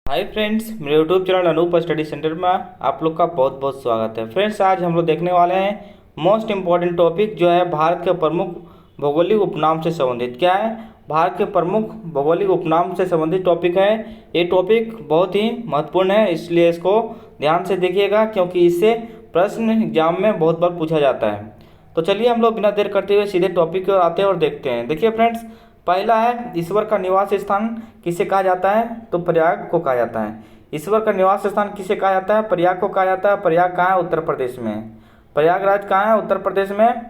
हाय friends, मेरे YouTube channel Anoop study centre में आप लोग का बहुत बहुत स्वागत है। फ्रेंड्स, आज हम लोग देखने वाले हैं मोस्ट इम्पॉर्टेंट टॉपिक जो है भारत के प्रमुख भौगोलिक उपनाम से संबंधित। क्या है? भारत के प्रमुख भौगोलिक उपनाम से संबंधित टॉपिक है। ये टॉपिक बहुत ही महत्वपूर्ण है, इसलिए इसको ध्यान से देखिएगा क्योंकि इससे प्रश्न एग्जाम में बहुत बार पूछा जाता है। तो चलिए हम लोग बिना देर करते हुए सीधे टॉपिक की ओर आते हैं और देखते हैं। देखिए फ्रेंड्स, पहला है ईश्वर का निवास स्थान किसे कहा जाता है? तो प्रयाग को कहा जाता है। ईश्वर का निवास स्थान किसे कहा जाता है? प्रयाग को कहा जाता है। प्रयाग कहाँ है? उत्तर प्रदेश में। प्रयागराज कहाँ है? उत्तर प्रदेश में।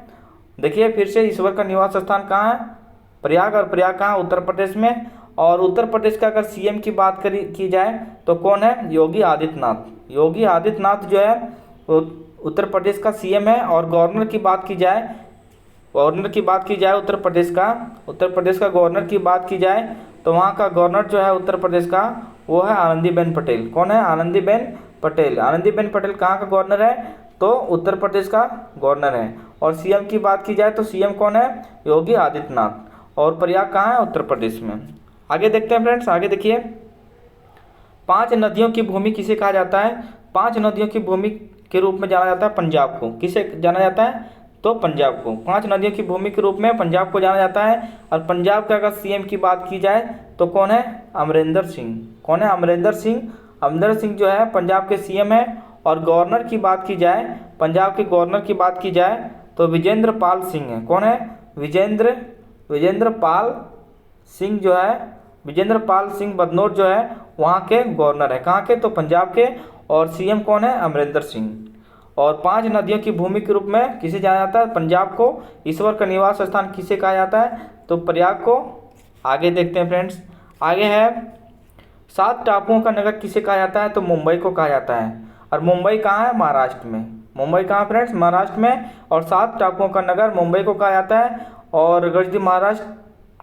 देखिए फिर से, ईश्वर का निवास स्थान कहाँ है? प्रयाग। और प्रयाग कहाँ? उत्तर प्रदेश में। और उत्तर प्रदेश का अगर सीएम की बात की जाए तो कौन है? योगी आदित्यनाथ। योगी आदित्यनाथ जो है उत्तर प्रदेश का सीएम है। और गवर्नर की बात की जाए, उत्तर प्रदेश का गवर्नर की बात की जाए तो वहाँ का गवर्नर जो है उत्तर प्रदेश का, वो है आनंदीबेन पटेल। कौन है? आनंदीबेन पटेल। आनंदीबेन पटेल कहाँ का गवर्नर है? तो उत्तर प्रदेश का गवर्नर है। और सीएम की बात की जाए तो सीएम कौन है? योगी आदित्यनाथ। और प्रयाग कहाँ है? उत्तर प्रदेश में। आगे देखते हैं फ्रेंड्स, आगे देखिए, 5 नदियों की भूमि किसे कहा जाता है? 5 नदियों की भूमि के रूप में जाना जाता है पंजाब को। किसे जाना जाता है? तो पंजाब को। 5 नदियों की भूमि के रूप में पंजाब को जाना जाता है। और पंजाब का अगर सीएम की बात की जाए तो कौन है? अमरिंदर सिंह। कौन है? अमरिंदर सिंह। अमरिंदर सिंह जो है पंजाब के सीएम है। और गवर्नर की बात की जाए, पंजाब के गवर्नर की बात की जाए तो विजेंद्र पाल सिंह है। कौन है? विजेंद्र पाल सिंह जो है, विजेंद्र पाल सिंह बदनौर जो है वहाँ के गवर्नर है। कहाँ के? तो पंजाब के। और सीएम कौन है? अमरिंदर सिंह। और 5 नदियों की भूमि के रूप में किसे जाना जाता है? पंजाब को। ईश्वर का निवास स्थान किसे कहा जाता है? तो प्रयाग को। आगे देखते हैं फ्रेंड्स, आगे है 7 टापुओं का नगर किसे कहा जाता है? तो मुंबई को कहा जाता है। और मुंबई कहाँ है? महाराष्ट्र में। मुंबई कहाँ फ्रेंड्स? महाराष्ट्र में। और 7 टापुओं का नगर मुंबई को कहा जाता है। और अगर यदि महाराष्ट्र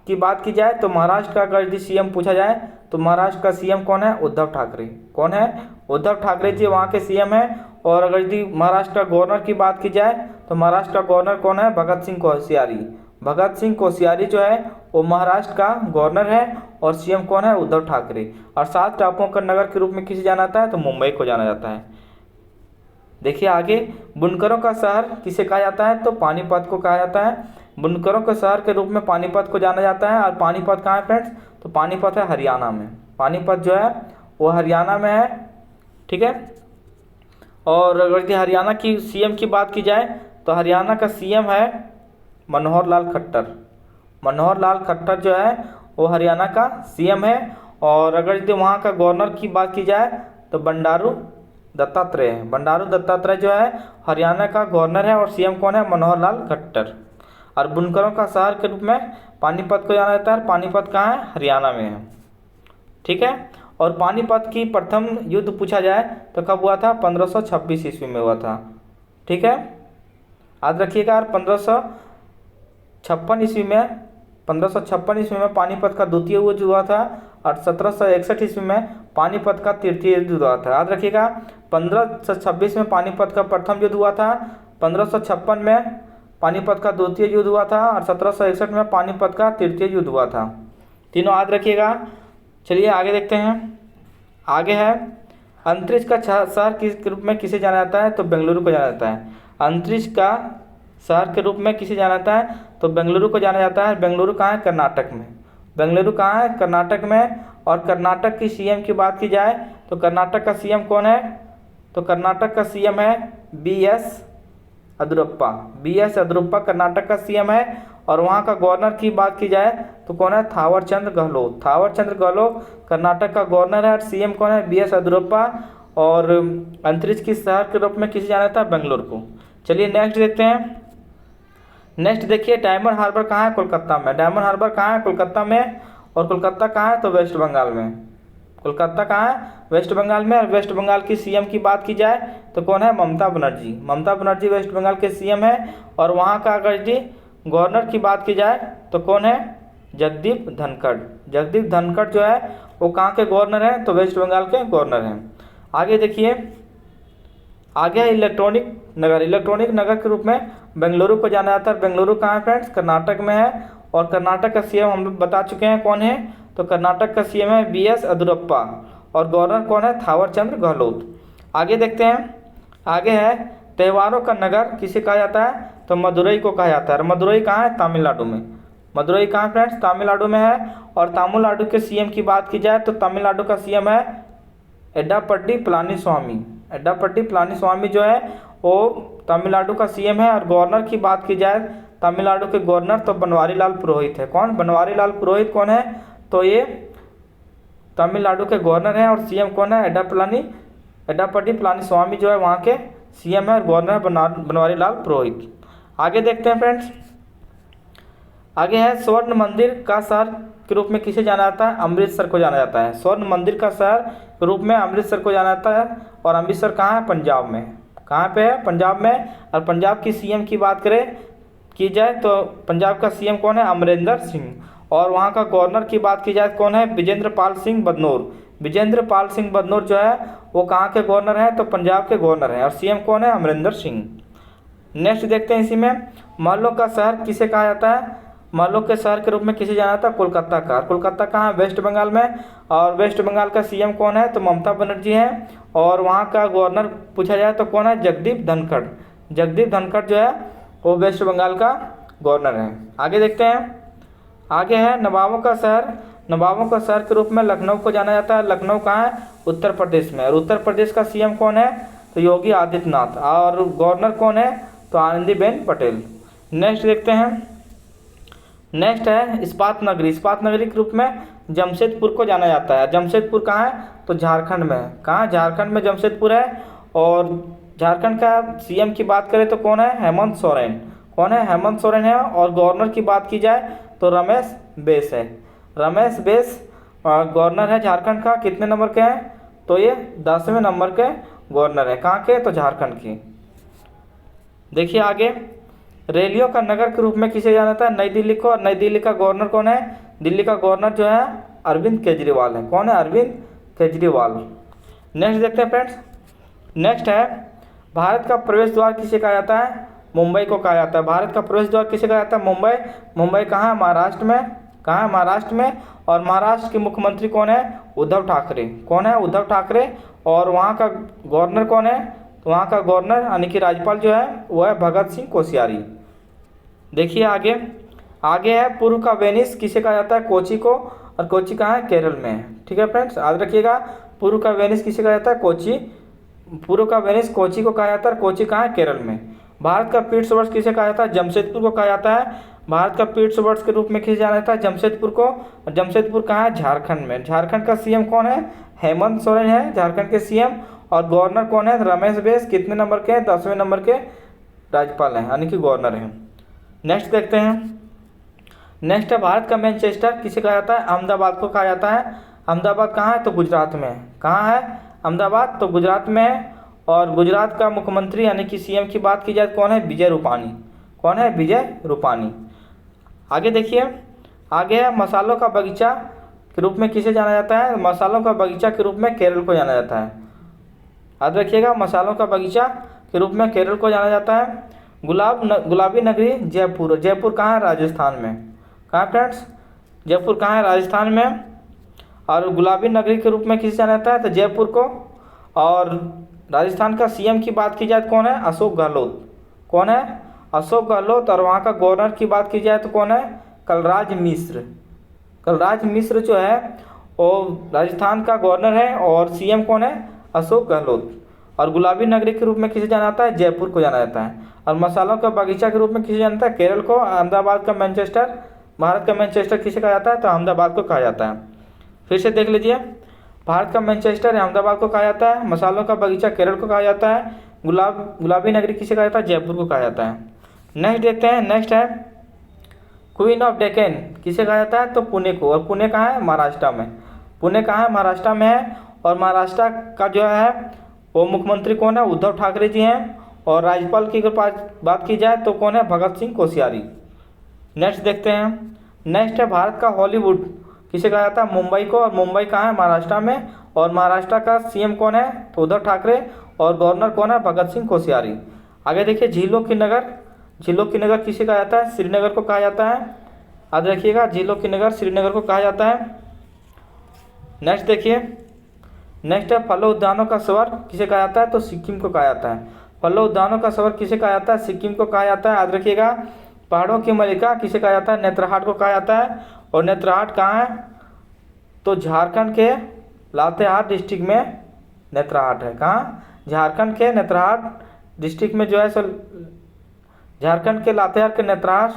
की बात की जाए तो महाराष्ट्र का अगर यदि सीएम पूछा जाए तो महाराष्ट्र का सीएम कौन है? उद्धव ठाकरे। कौन है? उद्धव ठाकरे जी वहाँ के सीएम है। और अगर यदि महाराष्ट्र का गवर्नर की बात की जाए तो महाराष्ट्र का गवर्नर कौन है? भगत सिंह कोश्यारी। भगत सिंह कोश्यारी जो है वो महाराष्ट्र का गवर्नर है। और सीएम कौन है? उद्धव ठाकरे। और 7 टापुओं का नगर के रूप में किसे जाना जाता है? तो मुंबई को जाना जाता है। देखिए आगे, बुनकरों का शहर किसे कहा जाता है? तो पानीपत को कहा जाता है। बुनकरों के शहर के रूप में पानीपत को जाना जाता है। और पानीपत कहाँ है फ्रेंड्स? तो पानीपत है हरियाणा में। पानीपत जो है वो हरियाणा में है। ठीक है। और अगर यदि हरियाणा की सीएम की बात की जाए तो हरियाणा का सीएम है मनोहर लाल खट्टर। मनोहर लाल खट्टर जो है वो हरियाणा का सीएम है। और अगर यदि वहाँ का गवर्नर की बात की जाए तो बंडारू दत्तात्रेय है। बंडारू दत्तात्रेय जो है हरियाणा का गवर्नर है। और सीएम कौन है? मनोहर लाल खट्टर। और बुनकरों का शहर के रूप में पानीपत को जाना जाता है। पानीपत कहाँ है? हरियाणा में है। ठीक है। और पानीपत की प्रथम युद्ध पूछा जाए तो कब हुआ था? 1526 ईस्वी में हुआ था। ठीक है, याद रखिएगा। 1556 ईस्वी में पानीपत का द्वितीय युद्ध हुआ था। और 1761 ईस्वी में पानीपत का तृतीय युद्ध हुआ था। याद रखिएगा, 1526 में पानीपत का प्रथम युद्ध हुआ था। 1556 में पानीपत का द्वितीय युद्ध हुआ था। और 1761 में पानीपत का तृतीय युद्ध हुआ था। तीनों याद रखिएगा। चलिए आगे देखते हैं। आगे है अंतरिक्ष का शहर किस रूप में किसे जाना जाता है? तो बेंगलुरु को जाना जाता है। अंतरिक्ष का शहर के रूप में किसे जाना जाता है? तो बेंगलुरु को जाना जाता है। बेंगलुरु कहाँ है? कर्नाटक में। बेंगलुरु कहाँ है? कर्नाटक में। और कर्नाटक की सीएम की बात की जाए तो कर्नाटक का सीएम कौन है? तो कर्नाटक का सीएम है बीएस येदियुरप्पा। बीएस येदियुरप्पा कर्नाटक का सीएम है। और वहाँ का गवर्नर की बात की जाए तो कौन है? थावरचंद्र गहलोत। थावरचंद्र गहलोत कर्नाटक का गवर्नर है। और सीएम कौन है? बीएस येदियुरप्पा। और अंतरिक्ष की शहर के रूप में किसे जाना था? बेंगलुरु को। चलिए नेक्स्ट देखते हैं। नेक्स्ट देखिए, डायमंड हार्बर कहाँ है? कोलकाता में। डायमंड हार्बर कहाँ है? कोलकाता में। और कोलकाता कहाँ है? तो वेस्ट बंगाल में। कोलकाता कहाँ है? वेस्ट बंगाल में। और वेस्ट बंगाल की सीएम की बात की जाए तो कौन है? ममता बनर्जी। ममता बनर्जी वेस्ट बंगाल के सीएम है। और वहाँ का अगर यदि गवर्नर की बात की जाए तो कौन है? जगदीप धनखड़। जगदीप धनखड़ जो है वो कहाँ के गवर्नर हैं? तो वेस्ट बंगाल के गवर्नर हैं। आगे देखिए, आगे है इलेक्ट्रॉनिक नगर। इलेक्ट्रॉनिक नगर के रूप में बेंगलुरु को जाना जाता है। बेंगलुरु कहाँ है फ्रेंड्स? कर्नाटक में है। और कर्नाटक का सीएम हम लोग बता चुके हैं कौन है। तो कर्नाटक का सीएम है बीएस येदियुरप्पा। और गवर्नर कौन है, थावर चंद गहलोत। आगे देखते हैं, आगे है त्योहारों का नगर किसे कहा जाता है, तो मदुरई को कहा जाता है। मदुरई कहाँ है, तमिलनाडु में। मदुरई कहाँ फ्रेंड्स, तमिलनाडु में है। और तमिलनाडु के सीएम की बात की जाए तो तमिलनाडु का सीएम है एड्डापड्डी पलानीस्वामी। एड्डापड्डी पलानीस्वामी जो है वो तमिलनाडु का सीएम है। और गवर्नर की बात की जाए तमिलनाडु के गवर्नर तो बनवारी लाल पुरोहित है। कौन, बनवारी लाल पुरोहित कौन है, तो ये तमिलनाडु के गवर्नर हैं। और सीएम कौन है, एड्डापड्डी पलानीस्वामी जो है वहाँ के सीएम है और गवर्नर बनवारी लाल पुरोहित। आगे देखते हैं फ्रेंड्स, आगे है स्वर्ण मंदिर का शहर के रूप में किसे जाना जाता है, अमृतसर को जाना जाता है। स्वर्ण मंदिर का शहर के रूप में अमृतसर को जाना जाता है। और अमृतसर कहाँ है, पंजाब में। कहाँ पे है, पंजाब में। और पंजाब की सीएम की बात करें की जाए तो पंजाब का सीएम कौन है, अमरिंदर सिंह। और वहाँ का गवर्नर की बात की जाए कौन है, विजेंद्र पाल सिंह बदनौर। विजेंद्र पाल सिंह बदनौर जो है वो कहाँ के गवर्नर हैं, तो पंजाब के गवर्नर हैं। और सीएम कौन है, अमरिंदर सिंह। नेक्स्ट देखते हैं इसी में, महलों का शहर किसे कहा जाता है, महलों के शहर के रूप में किसे जाना जाता है, कोलकाता का। कोलकाता कहाँ है, वेस्ट बंगाल में। और वेस्ट बंगाल का सीएम कौन है, तो ममता बनर्जी हैं। और वहाँ का गवर्नर पूछा जाए तो कौन है, जगदीप धनखड़। जगदीप धनखड़ जो है वो वेस्ट बंगाल का गवर्नर है। आगे देखते हैं, आगे है नवाबों का शहर। नवाबों का शहर के रूप में लखनऊ को जाना जाता है। लखनऊ कहाँ है, उत्तर प्रदेश में। और उत्तर प्रदेश का सीएम कौन है, तो योगी आदित्यनाथ। और गवर्नर कौन है, तो आनंदीबेन पटेल। नेक्स्ट देखते हैं, नेक्स्ट है इस्पात नगरी। इस्पात नगरी के रूप में जमशेदपुर को जाना जाता है। जमशेदपुर कहाँ है, तो झारखंड में है। कहाँ, झारखंड में जमशेदपुर है। और झारखंड का सीएम की बात करें तो कौन है, हेमंत सोरेन। कौन है, हेमंत सोरेन है। और गवर्नर की बात की जाए तो रमेश बैस है। रमेश बैस गवर्नर है झारखंड का। कितने नंबर के हैं, तो ये 10वें नंबर के गवर्नर है। कहाँ के, तो झारखंड के। देखिए आगे, रैलियों का नगर के रूप में किसे जाना जाता है, नई दिल्ली को। और नई दिल्ली का गवर्नर कौन है, दिल्ली का गवर्नर जो है अरविंद केजरीवाल है। कौन है, अरविंद केजरीवाल। नेक्स्ट देखते हैं फ्रेंड्स, नेक्स्ट है भारत का प्रवेश द्वार किसे कहा जाता है, मुंबई को कहा जाता है। भारत का प्रवेश द्वार किसे कहा जाता है, मुंबई। मुंबई कहाँ है, महाराष्ट्र में। कहाँ है, महाराष्ट्र में। और महाराष्ट्र के मुख्यमंत्री कौन है, उद्धव ठाकरे। कौन है, उद्धव ठाकरे। और वहाँ का गवर्नर कौन है, तो वहाँ का गवर्नर यानी कि राज्यपाल जो है वो है भगत सिंह कोश्यारी। देखिए आगे, आगे है पूर्व का वेनिस किसे कहा जाता है, कोची को। और कोची कहाँ है, केरल में है। ठीक है फ्रेंड्स, याद रखिएगा, पूर्व का वेनिस किसे कहा जाता है, कोची। पूर्व का वेनिस कोची को कहा जाता है। कोची कहाँ है, केरल में। भारत का पीठ वर्ष किसे कहा जाता है, जमशेदपुर को कहा जाता है। भारत का पीठ वर्ष के रूप में किसे जाना जाता है, जमशेदपुर को। और जमशेदपुर कहाँ है, झारखंड में। झारखंड का सीएम कौन है, हेमंत सोरेन है झारखंड के सीएम। और गवर्नर कौन है, रमेश बैस। कितने नंबर के, 10वें नंबर के राज्यपाल हैं यानी कि गवर्नर हैं। नेक्स्ट देखते हैं, नेक्स्ट है भारत का मैनचेस्टर किसे कहा जाता है, अहमदाबाद को कहा जाता है। अहमदाबाद कहाँ है, तो गुजरात में। कहाँ है अहमदाबाद, तो गुजरात में है। और गुजरात का मुख्यमंत्री यानी कि सीएम की बात की जाए कौन है, विजय रूपानी। कौन है, विजय रूपानी। आगे देखिए, आगे है मसालों का बगीचा के रूप में किसे जाना जाता है, मसालों का बगीचा के रूप में केरल को जाना जाता है। याद रखिएगा, मसालों का बगीचा के रूप में केरल को जाना जाता है। गुलाबी नगरी जयपुर। जयपुर कहाँ है, राजस्थान में। कहाँ फ्रेंड्स, जयपुर कहाँ है, राजस्थान में। और गुलाबी नगरी के रूप में किसे जाना जाता है, तो जयपुर को। और राजस्थान का सीएम की बात की जाए तो कौन है, अशोक गहलोत। कौन है, अशोक गहलोत। और वहाँ का गवर्नर की बात की जाए तो कौन है, कलराज मिश्र। कलराज मिश्र जो है वो राजस्थान का गवर्नर है। और सीएम कौन है, अशोक गहलोत। और गुलाबी नगरी के रूप में किसे जाना जाता है, जयपुर को जाना जाता है। और मसालों का बगीचा के रूप में किसे जाना जाता है, केरल को। अहमदाबाद का मैनचेस्टर, भारत का मैनचेस्टर किसे कहा जाता है, तो अहमदाबाद को कहा जाता है। फिर से देख लीजिए, भारत का मैनचेस्टर अहमदाबाद को कहा जाता है। मसालों का बगीचा केरल को कहा जाता है। गुलाबी नगरी किसे कहा जाता है, जयपुर को कहा जाता है। नेक्स्ट देखते हैं, नेक्स्ट है क्वीन ऑफ डेक्कन किसे कहा जाता है, तो पुणे को। और पुणे कहाँ है, महाराष्ट्र में। पुणे कहाँ है, महाराष्ट्र में है। और महाराष्ट्र का जो है वो मुख्यमंत्री कौन है, उद्धव ठाकरे जी हैं। और राज्यपाल की बात की जाए तो कौन है, भगत सिंह कोश्यारी। नेक्स्ट देखते हैं, नेक्स्ट है भारत का हॉलीवुड किसे कहा जाता है, मुंबई को। और मुंबई कहाँ है, महाराष्ट्र में। और महाराष्ट्र का सीएम कौन है, तो उद्धव ठाकरे। और गवर्नर कौन है, भगत सिंह कोश्यारी। आगे देखिए, झीलों की नगर। झीलों की नगर किसे कहा जाता है, श्रीनगर को कहा जाता है। याद रखिएगा, झीलों की नगर श्रीनगर को कहा जाता है। नेक्स्ट देखिए, नेक्स्ट है पल्लव उद्यानों का स्वर किसे कहा जाता है, तो सिक्किम को कहा जाता है। पल्लव उद्यानों का स्वर किसे कहा जाता है, सिक्किम को कहा जाता है, याद रखिएगा। पहाड़ों की मलिका किसे कहा जाता है, नेत्रहाट को कहा जाता है। और नेत्रहाट कहाँ है, तो झारखंड के लातेहार डिस्ट्रिक्ट में नेत्रहाट है। कहाँ, झारखंड के नेत्रहाट डिस्ट्रिक्ट में जो है सो झारखंड के लातेहार के नेत्रहाट,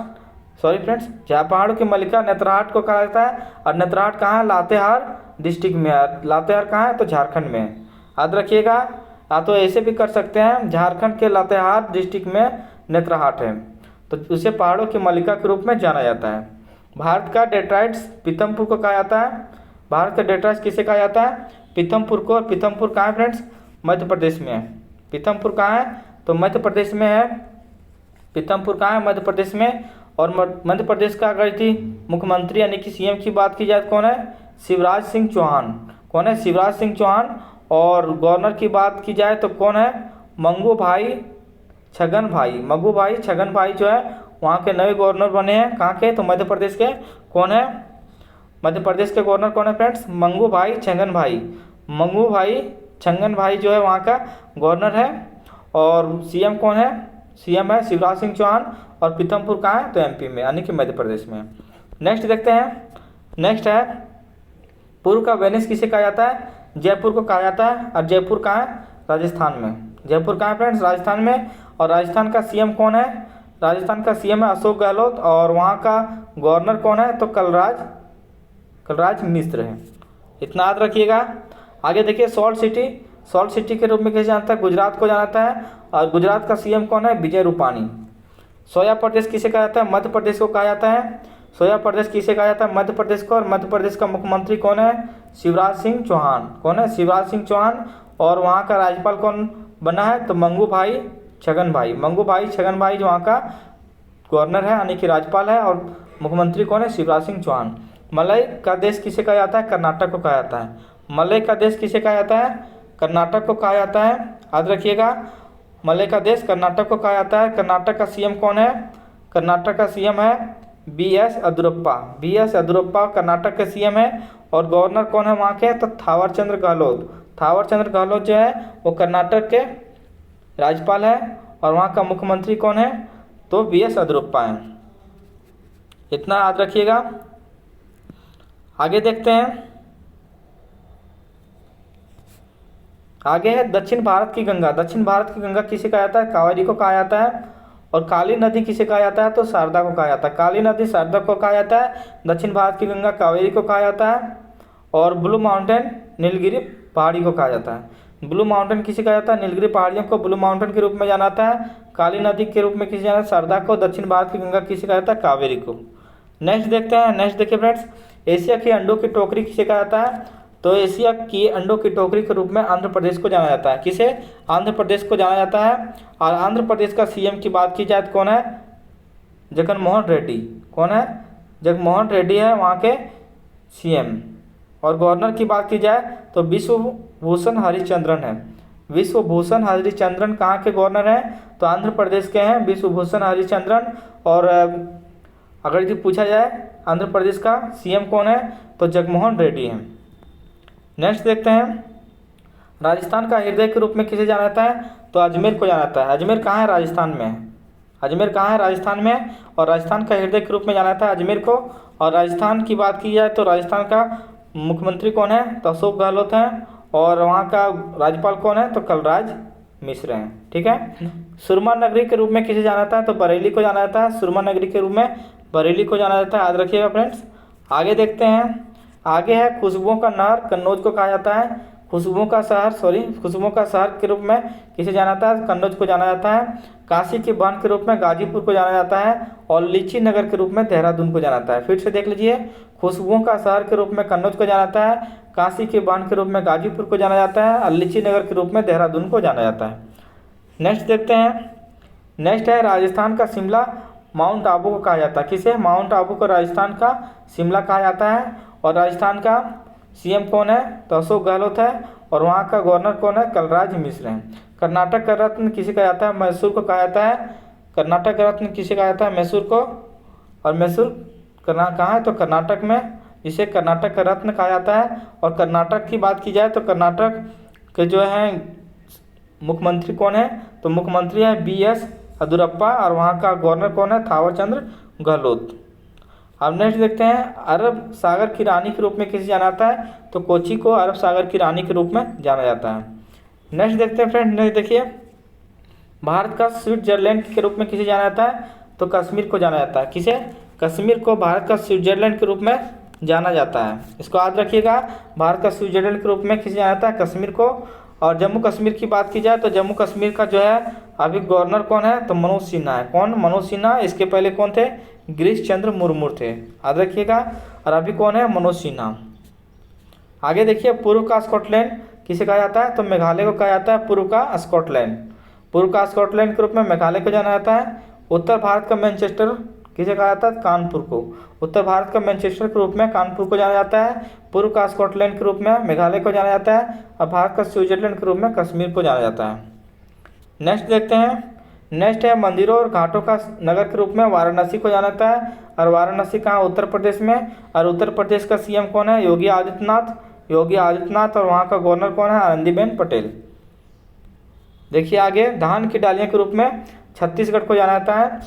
सॉरी फ्रेंड्स, जहाँ पहाड़ों की मलिका नेत्रहाट को कहा जाता है। और नेत्रहाट कहाँ है, लातेहार डिस्ट्रिक्ट में है। लातेहार कहाँ है, तो झारखंड में है, याद रखिएगा। या तो ऐसे भी कर सकते हैं, झारखंड के लातेहार डिस्ट्रिक्ट में नेत्रहाट है, तो उसे पहाड़ों की मलिका के रूप में जाना जाता है। भारत का डेट्राइट्स पीथमपुर को कहा जाता है। भारत का डेट्राइट्स किसे कहा जाता है, पीथमपुर को। पीथमपुर कहाँ है फ्रेंड्स, मध्य प्रदेश में है। पीथमपुर कहाँ है, तो मध्य प्रदेश में है। पीथमपुर कहाँ है, मध्य प्रदेश में। और मध्य प्रदेश का अगर थी मुख्यमंत्री यानी कि सीएम की बात की जाए तो कौन है, शिवराज सिंह चौहान। कौन है, शिवराज सिंह चौहान। और गवर्नर की बात की जाए तो कौन है, मंगू भाई छगन भाई। मंगू भाई छगन भाई जो है वहाँ के नए गवर्नर बने हैं। कहाँ के, तो मध्य प्रदेश के। कौन है, मध्य प्रदेश के गवर्नर कौन है फ्रेंड्स, मंगू भाई छगन भाई। मंगू भाई छगन भाई जो है वहाँ का गवर्नर है। और सीएम कौन है, सीएम है शिवराज सिंह चौहान। और पीथमपुर कहाँ है, तो एमपी में यानी कि मध्य प्रदेश में। नेक्स्ट देखते हैं, नेक्स्ट है पूर्व का वेनिस किसे कहा जाता है, जयपुर को कहा जाता है। और जयपुर कहाँ है, राजस्थान में। जयपुर कहाँ है फ्रेंड्स, राजस्थान में। और राजस्थान का सीएम कौन है, राजस्थान का सीएम है अशोक गहलोत। और वहाँ का गवर्नर कौन है, तो कलराज मिश्र है। इतना याद रखिएगा। आगे देखिए सॉल्ट सिटी। सॉल्ट सिटी के रूप में किसे जानता है, गुजरात को जानता है। और गुजरात का सीएम कौन है, विजय रूपाणी। सोया प्रदेश किसे कहा जाता है, मध्य प्रदेश को कहा जाता है। सोया प्रदेश किसे कहा जाता है, मध्य प्रदेश को। और मध्य प्रदेश का मुख्यमंत्री कौन है, शिवराज सिंह चौहान। कौन है, शिवराज सिंह चौहान। और वहाँ का राज्यपाल कौन बना है, तो मंगू भाई छगन भाई। मंगू भाई छगन भाई जो वहाँ का गवर्नर है यानी कि राज्यपाल है। और मुख्यमंत्री कौन है, शिवराज सिंह चौहान। मलय का देश किसे कहा जाता है, कर्नाटक को कहा जाता है। मलय का देश किसे कहा जाता है, कर्नाटक को कहा जाता है, याद रखिएगा। मलय का देश कर्नाटक को कहा जाता है। कर्नाटक का सीएम कौन है, कर्नाटक का सीएम है बीएस येदियुरप्पा। बीएस येदियुरप्पा कर्नाटक के सीएम है। और गवर्नर कौन है वहाँ के, तो थावर चंद्र गहलोत। थावर चंद्र गहलोत जो है वो कर्नाटक के राज्यपाल है। और वहाँ का मुख्यमंत्री कौन है, तो बीएस येदियुरप्पा है। इतना याद रखिएगा। आगे देखते हैं, आगे है दक्षिण भारत की गंगा। दक्षिण भारत की गंगा किसे कहा जाता है, कावेरी को कहा जाता है। और काली नदी किसे कहा जाता है, तो शारदा को कहा जाता है। काली नदी शारदा को कहा जाता है। दक्षिण भारत की गंगा कावेरी को कहा जाता है। और ब्लू माउंटेन नीलगिरी पहाड़ी को कहा जाता है। ब्लू माउंटेन किसे कहा जाता है, नीलगिरी पहाड़ियों को ब्लू माउंटेन के रूप में जाना जाता है। काली नदी के रूप में किसे जाना है, शारदा को। दक्षिण भारत की गंगा किसे कहा जाता है, कावेरी को। नेक्स्ट देखते हैं, नेक्स्ट देखिए फ्रेंड्स, एशिया की अंडों की टोकरी किसे कहा जाता है, तो एशिया की अंडों की टोकरी के रूप में आंध्र प्रदेश को जाना जाता है। किसे, आंध्र प्रदेश को जाना जाता है। और आंध्र प्रदेश का सीएम की बात की जाए तो कौन है, जगनमोहन रेड्डी। कौन है, जगनमोहन रेड्डी है वहाँ के सीएम। और गवर्नर की बात की जाए तो विश्वभूषण हरिचंद्रन है। विश्वभूषण हरिचंद्रन कहाँ के गवर्नर हैं, तो आंध्र प्रदेश के हैं विश्वभूषण हरिचंद्रन। और अगर यदि पूछा जाए आंध्र प्रदेश का सीएम कौन है, तो जगनमोहन रेड्डी हैं। नेक्स्ट देखते हैं, राजस्थान का हृदय के रूप में किसे जाना जाता है, तो अजमेर को जाना जाता है। अजमेर कहाँ है, राजस्थान में है। अजमेर कहाँ है, राजस्थान में। और राजस्थान का हृदय के रूप में जाना जाता है अजमेर को। और राजस्थान की बात की जाए तो राजस्थान का मुख्यमंत्री कौन है, तो अशोक गहलोत हैं। और वहाँ का राज्यपाल कौन है, तो कलराज मिश्र हैं। ठीक है। सुरमा नगरी के रूप में किसे जाना जाता है, तो बरेली को जाना जाता है। सुरमा नगरी के रूप में बरेली को जाना जाता है, याद रखिएगा फ्रेंड्स। आगे देखते हैं, आगे है खुशबुओं का नहर कन्नौज को कहा जाता है। खुशबुओं का शहर के रूप में किसे जाना जाता है, कन्नौज को जाना जाता है। काशी की बहन के रूप में गाजीपुर को जाना जाता है। और लीची नगर के रूप में देहरादून को जाना जाता है। फिर से देख लीजिए, खुशबुओं का शहर के रूप में कन्नौज को जाना जाता है। काशी की बहन के रूप में गाजीपुर को जाना जाता है। और लीची नगर के रूप में देहरादून को जाना जाता है। नेक्स्ट देखते हैं, नेक्स्ट है राजस्थान का शिमला माउंट आबू को कहा जाता है। किसे, माउंट आबू को राजस्थान का शिमला कहा जाता है। और राजस्थान का सीएम कौन है, तो अशोक गहलोत है। और वहाँ का गवर्नर कौन है, कलराज मिश्र हैं। कर्नाटक का रत्न किसे कहा जाता है, मैसूर को कहा जाता है। कर्नाटक का रत्न किसे कहा जाता है, मैसूर को। और मैसूर कहाँ है, तो कर्नाटक में इसे कर्नाटक का रत्न कहा जाता है। और कर्नाटक की बात की जाए तो कर्नाटक के जो है मुख्यमंत्री कौन है, तो मुख्यमंत्री है BS येदियुरप्पा और वहाँ का गवर्नर कौन है, थावरचंद्र गहलोत। अब नेक्स्ट देखते हैं, अरब सागर की रानी के रूप में किसे जाना जाता है, तो कोची को अरब सागर की रानी के रूप में जाना जाता है। नेक्स्ट देखते हैं फ्रेंड, नेक्स्ट देखिए, भारत का स्विट्जरलैंड के रूप में किसे जाना जाता है, तो कश्मीर को जाना जाता है। किसे, कश्मीर को भारत का स्विट्जरलैंड के रूप में जाना जाता है। इसको याद रखिएगा, भारत का स्विट्जरलैंड के रूप में किसे जाना जाता है, कश्मीर को। और जम्मू कश्मीर की बात की जाए तो जम्मू कश्मीर का जो है अभी गवर्नर कौन है, तो मनोज सिन्हा है। कौन, मनोज सिन्हा। इसके पहले कौन थे, गिरीश चंद्र मुर्मू थे, याद रखिएगा। और अभी कौन है, मनोज सिन्हा। आगे देखिए, पूर्व का स्कॉटलैंड किसे कहा जाता है, तो मेघालय को कहा जाता है पूर्व का स्कॉटलैंड। पूर्व का स्कॉटलैंड के रूप में मेघालय को जाना जाता है। उत्तर भारत का मैनचेस्टर किसे कहा जाता है, कानपुर को। उत्तर भारत का मैनचेस्टर के रूप में कानपुर को जाना जाता है। पूर्व का स्कॉटलैंड के रूप में मेघालय को जाना जाता है। और भारत का स्विट्जरलैंड के रूप में कश्मीर को जाना जाता है। नेक्स्ट देखते हैं, नेक्स्ट है मंदिरों और घाटों का नगर के रूप में वाराणसी को जाना जाता है। और वाराणसी कहाँ, उत्तर प्रदेश में। और उत्तर प्रदेश का CM कौन है, योगी आदित्यनाथ। योगी आदित्यनाथ। और वहाँ का गवर्नर कौन है, आनंदीबेन पटेल। देखिए आगे, धान की डालियाँ के रूप में छत्तीसगढ़ को जाना जाता है।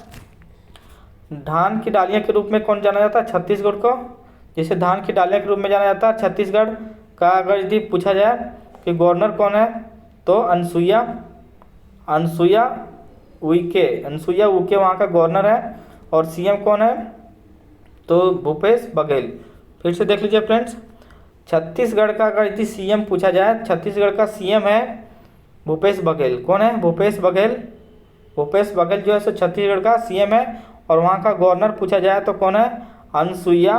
धान की डालियाँ के रूप में कौन जाना जाता है, छत्तीसगढ़ को। जैसे धान की डालियाँ के रूप में जाना जाता है छत्तीसगढ़ का। अगर यदि पूछा जाए कि गवर्नर कौन है, तो अनसुईया उइके वहाँ का गवर्नर है। और CM कौन है, तो भूपेश बघेल। फिर से देख लीजिए फ्रेंड्स, छत्तीसगढ़ का अगर यदि CM पूछा जाए, छत्तीसगढ़ का CM है भूपेश बघेल। कौन है, भूपेश बघेल। भूपेश बघेल जो है सो छत्तीसगढ़ का CM है। और वहाँ का गवर्नर पूछा जाए तो कौन है, अनसुईया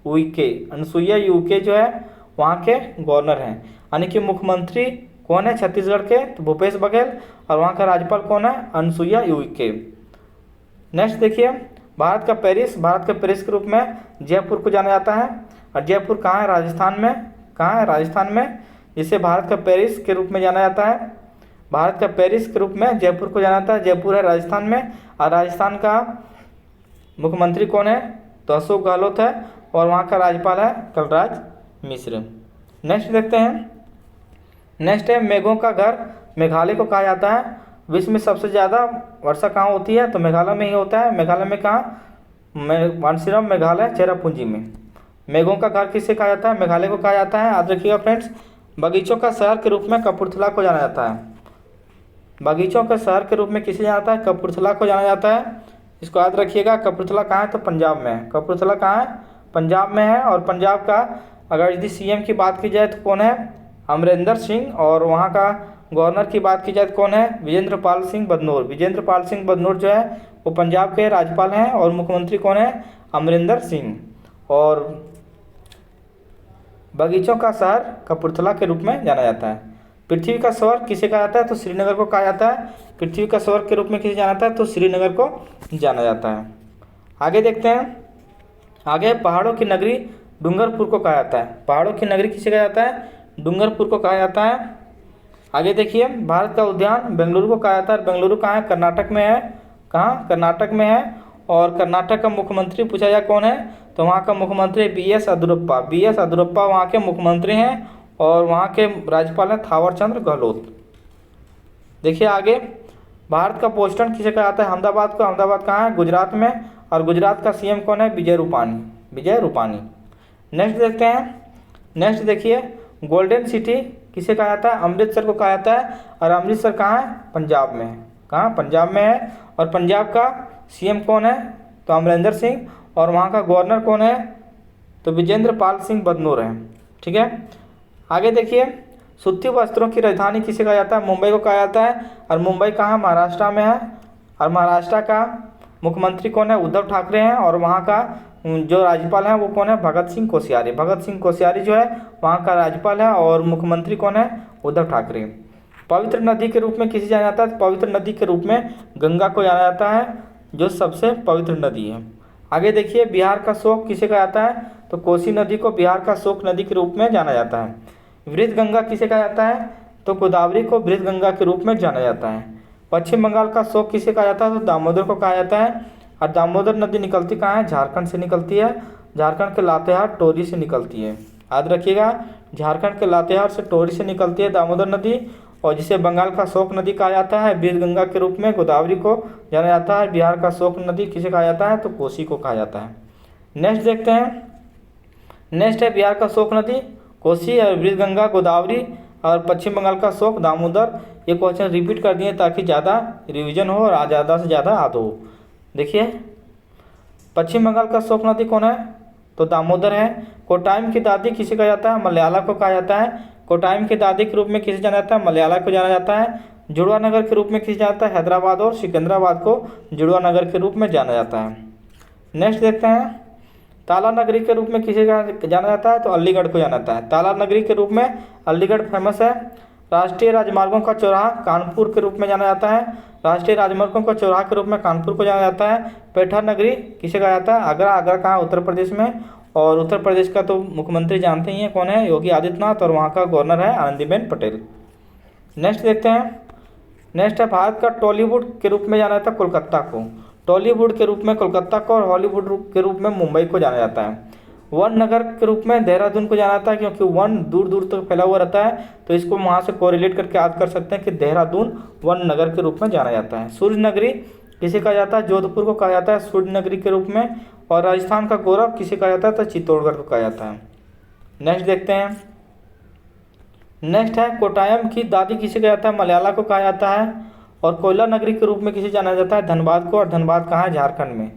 उइके जो है वहाँ के गवर्नर हैं। यानी कि मुख्यमंत्री कौन है छत्तीसगढ़ के, तो भूपेश बघेल। और वहाँ का राज्यपाल कौन है, अनसुईया उइके। नेक्स्ट देखिए, भारत का पेरिस के रूप में जयपुर को जाना जाता है। और जयपुर कहाँ है, राजस्थान में। कहाँ है, राजस्थान में। जिसे भारत का पेरिस के रूप में जाना जाता है। भारत का पेरिस के रूप में जयपुर को जाना जाता है। जयपुर है राजस्थान में। और राजस्थान का मुख्यमंत्री कौन है, तो अशोक गहलोत है। और वहाँ का राज्यपाल है कलराज मिश्र। नेक्स्ट देखते हैं, नेक्स्ट है मेघों का घर मेघालय को कहा जाता है। विश्व में सबसे ज़्यादा वर्षा कहाँ होती है, तो मेघालय में ही होता है। मेघालय में कहाँ, मानसीराम मेघालय चेरापूंजी में। मेघों का घर किसे कहा जाता है, मेघालय को कहा जाता है। याद रखिएगा फ्रेंड्स, बगीचों का शहर के रूप में कपूरथला को जाना जाता है। बगीचों के शहर के रूप में किसे जाना जाता है, कपूरथला को जाना जाता है। इसको याद रखिएगा। कपूरथला कहाँ है, तो पंजाब में है। कपूरथला कहाँ है, पंजाब में है। और पंजाब का अगर यदि CM की बात की जाए तो कौन है, अमरिंदर सिंह। और वहाँ का गवर्नर की बात की जाए तो कौन है, विजेंद्र पाल सिंह बदनौर। विजेंद्र पाल सिंह बदनौर जो है वो पंजाब के राज्यपाल हैं। और मुख्यमंत्री कौन है, अमरिंदर सिंह। और बगीचों का शहर कपूरथला के रूप में जाना जाता है। पृथ्वी का स्वर्ग किसे कहा जाता है, तो श्रीनगर को कहा जाता है। पृथ्वी का स्वर्ग के रूप में किसे जाना जाता है, तो श्रीनगर को जाना जाता है। आगे देखते हैं, आगे पहाड़ों की नगरी डूंगरपुर को कहा जाता है। पहाड़ों की नगरी किसे कहा जाता है, डूंगरपुर को कहा जाता है। आगे देखिए, भारत का उद्यान बेंगलुरु को कहा जाता है। बेंगलुरु कहाँ है, कर्नाटक में है। कहाँ, कर्नाटक में है। और कर्नाटक का मुख्यमंत्री पूछा जाए कौन है, तो वहाँ का मुख्यमंत्री BS येदियुरप्पा। BS येदियुरप्पा वहाँ के मुख्यमंत्री हैं। और वहाँ के राज्यपाल हैं थावरचंद्र गहलोत। देखिए आगे, भारत का पोस्टन किसे कहा जाता है, अहमदाबाद को। अहमदाबाद कहाँ है, गुजरात में। और गुजरात का CM कौन है, विजय रूपानी। नेक्स्ट देखते हैं, नेक्स्ट देखिए, गोल्डन सिटी किसे कहा जाता है, अमृतसर को कहा जाता है। और अमृतसर कहाँ है, पंजाब में है। कहाँ, पंजाब में है। और पंजाब का CM कौन है, तो अमरिंदर सिंह। और वहाँ का गवर्नर कौन है, तो विजेंद्र पाल सिंह बदनौर है। ठीक है। आगे देखिए, सूती वस्त्रों की राजधानी किसे कहा जाता है, मुंबई को कहा जाता है। और मुंबई कहाँ, महाराष्ट्र में है। और महाराष्ट्र का मुख्यमंत्री कौन है, उद्धव ठाकरे हैं। और वहाँ का जो राज्यपाल है वो कौन है, भगत सिंह कोश्यारी। भगत सिंह कोश्यारी जो है वहाँ का राज्यपाल है। और मुख्यमंत्री कौन है, उद्धव ठाकरे। पवित्र नदी के रूप में किसे जाना जाता है, पवित्र नदी के रूप में गंगा को जाना जाता है, जो सबसे पवित्र नदी है। आगे देखिए, बिहार का शोक किसे कहा जाता है, तो कोसी नदी को बिहार का शोक नदी के रूप में जाना जाता है। वृद्ध गंगा किसे कहा जाता है, तो गोदावरी को वृद्ध गंगा के रूप में जाना जाता है। पश्चिम बंगाल का शोक किसे कहा जाता है, तो दामोदर को कहा जाता है। और दामोदर नदी निकलती कहाँ है, झारखंड से निकलती है। झारखंड के लातेहार टोरी से निकलती है। याद रखिएगा, झारखंड के लातेहार से टोरी से निकलती है दामोदर नदी, और जिसे बंगाल का शोक नदी कहा जाता है बीरगंगा के रूप में गोदावरी को जाना जाता है। बिहार का शोक नदी किसे कहा जाता है, तो कोसी को कहा जाता है। नेक्स्ट देखते हैं, नेक्स्ट है बिहार का शोक नदी कोसी और बीरगंगा गोदावरी, और पश्चिम बंगाल का शोक दामोदर। ये क्वेश्चन रिपीट कर दिए ताकि ज़्यादा रिवीजन हो और ज़्यादा से ज़्यादा याद हो। देखिए, पश्चिम बंगाल का शोक नदी कौन है, तो दामोदर है। कोटाइम की दादी किसे कहा जाता है, मलयाला को कहा जाता है। कोटाइम की दादी के रूप में किसे जाना जाता है, मलयाला को जाना जाता है। जुड़वा नगर के रूप में किसे जाना जाता है, हैदराबाद और सिकंदराबाद को जुड़वा नगर के रूप में जाना जाता है। नेक्स्ट देखते हैं, ताला नगरी के रूप में किसे जाना जाता है, तो अलीगढ़ को जाना जाता है। ताला नगरी के रूप में अलीगढ़ फेमस है। राष्ट्रीय राजमार्गों का चौराहा कानपुर के रूप में जाना जाता है। राष्ट्रीय राजमार्गों का चौराहा के रूप में कानपुर को जाना जाता है। पेठा नगरी किसे कहा जाता है, आगरा। आगरा कहाँ, उत्तर प्रदेश में, और उत्तर प्रदेश का तो मुख्यमंत्री जानते ही हैं कौन है, योगी आदित्यनाथ, और वहाँ का गवर्नर है आनंदीबेन पटेल। नेक्स्ट देखते हैं, नेक्स्ट है भारत का टॉलीवुड के रूप में जाना जाता है कोलकाता को। टॉलीवुड के रूप में कोलकाता को, और हॉलीवुड के रूप में मुंबई को जाना जाता है। वन नगर के रूप में देहरादून को जाना जाता है, क्योंकि वन दूर दूर तक फैला हुआ रहता है, तो इसको वहाँ से कोरिलेट करके याद कर सकते हैं कि देहरादून वन नगर के रूप में जाना जाता है। सूर्य नगरी किसे कहा जाता है, जोधपुर को कहा जाता है सूर्य नगरी के रूप में। और राजस्थान का गौरव किसे कहा जाता है, तो चित्तौड़गढ़ को कहा जाता है। नेक्स्ट देखते हैं, नेक्स्ट है कोटायम की दादी किसे कहा जाता है, मलयाला को कहा जाता है। और कोयला नगरी के रूप में किसे जाना जाता है, धनबाद को। और धनबाद कहाँ है, झारखंड में।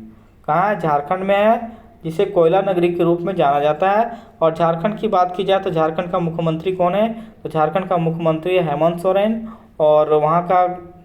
कहाँ है, झारखंड में है, जिसे कोयला नगरी के रूप में जाना जाता है। और झारखंड की बात की जाए तो झारखंड का मुख्यमंत्री कौन है, तो झारखंड का मुख्यमंत्री है हेमंत सोरेन। और वहाँ का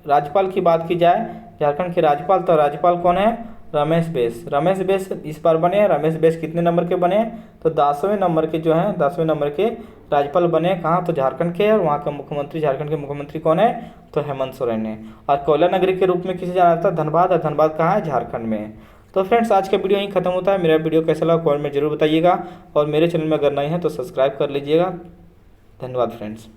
राज्यपाल की बात की जाए, झारखंड के राज्यपाल, तो राज्यपाल कौन है, रमेश बैस। रमेश बैस इस बार बने। रमेश बैस कितने नंबर के बने, तो 10वें नंबर के जो हैं 10वें नंबर के राज्यपाल बने। कहाँ, तो झारखंड के। और वहाँ का मुख्यमंत्री, झारखंड के मुख्यमंत्री कौन है, तो हेमंत सोरेन है। और कोयला नगरी के रूप में किसे जाना जाता है, धनबाद। और धनबाद कहाँ है, झारखंड में। तो फ्रेंड्स, आज का वीडियो यहीं खत्म होता है। मेरा वीडियो कैसा लगा कमेंट में जरूर बताइएगा, और मेरे चैनल में अगर नए हैं तो सब्सक्राइब कर लीजिएगा। धन्यवाद फ्रेंड्स।